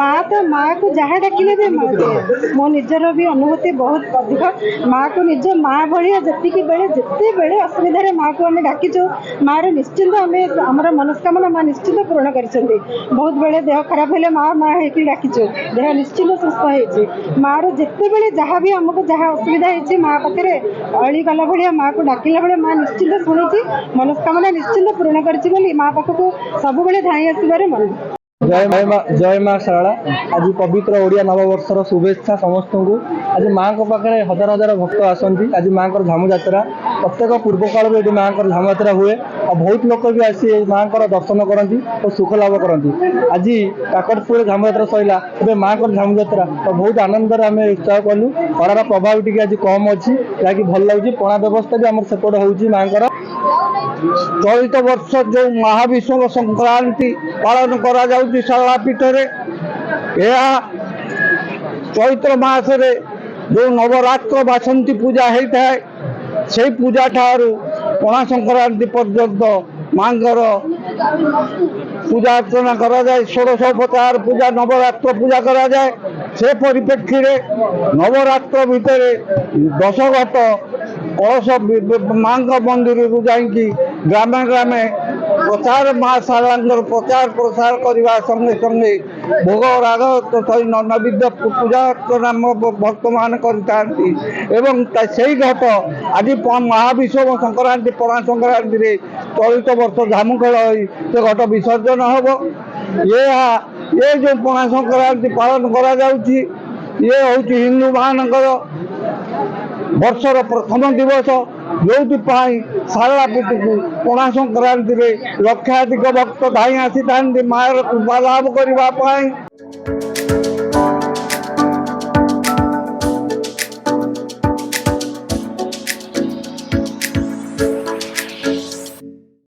माँ तो माँ को जहाँ डाकिले भी माँ दिए मो निजर भी अनुभूति बहुत अधिक माँ को निज माँ भाया जी बेले जिते बेले असुविधा माँ को आम डाकिचु माँ निश्चिंत आम आमर मनस्कामना माँ निश्चित पूरण कर बहुत बेले देह खराब है माँ माँ होती डाकिचु देह निश्चित सुस्थ हो माँ जिते बेले जहाँ भी आमको जहाँ असुविधा होती माँ पाखे अली गला भाया माँ को डाकिला बेले माँ निश्चित शुणी मनस्कामना निश्चित पूरण कर माँ पाखक सब धाई आसबार मन। जय माँ शारला। आज पवित्र ओडिया नववर्षर शुभेच्छा समस्त को। आज माँ को पाखे हजार हजार भक्त आसती। आज माँ को झामु यात्रा प्रत्येक पूर्व काल ये माँ को झामु यात्रा हुए और बहुत लोग भी आसी माँ को दर्शन करती और सुख लाभ करती। आज काकटपुर झामु यात्रा सैला ए माँ को झामु यात्रा तो बहुत आनंद आम उत्साह कलु। खरार प्रभाव टी आज कम अच्छी जहाँकि भल लगे पणा व्यवस्था भी आम सेपट हो माँ चलित वर्ष जो महाविषुव संक्रांति पालन करा जाउची शारला पीठरे चैत्र मासरे जो नवरात्र बासंती पूजा होता है से पूजा ठारू पणा संक्रांति पर्यंत मांगर पूजा अर्चना करा जाए। षोडशोपचार पूजा नवरात्र पूजा करा जाए। से परिप्रेक्षी नवरात्र भितर 10 घट कलश माँ मंदिर जाकि ग्रामे ग्रामे प्रचार माँ शारला प्रचार प्रसार करने संगे संगे भोग राग सही नैवेद्य पूजा अर्चना भक्त मान करी घट आज महाविषुव संक्रांति पणा संक्रांति चलित वर्ष झामु खेल से घट विसर्जन हम। ये जो पणा संक्रांति पालन करा जाउची ये हूँ हिंदू मानकर वर्षर प्रथम दिवस जो शारला पीठ को पणा संक्रांति लक्षाधिक भक्त धाई आसी था मार कृपा लाभ करने।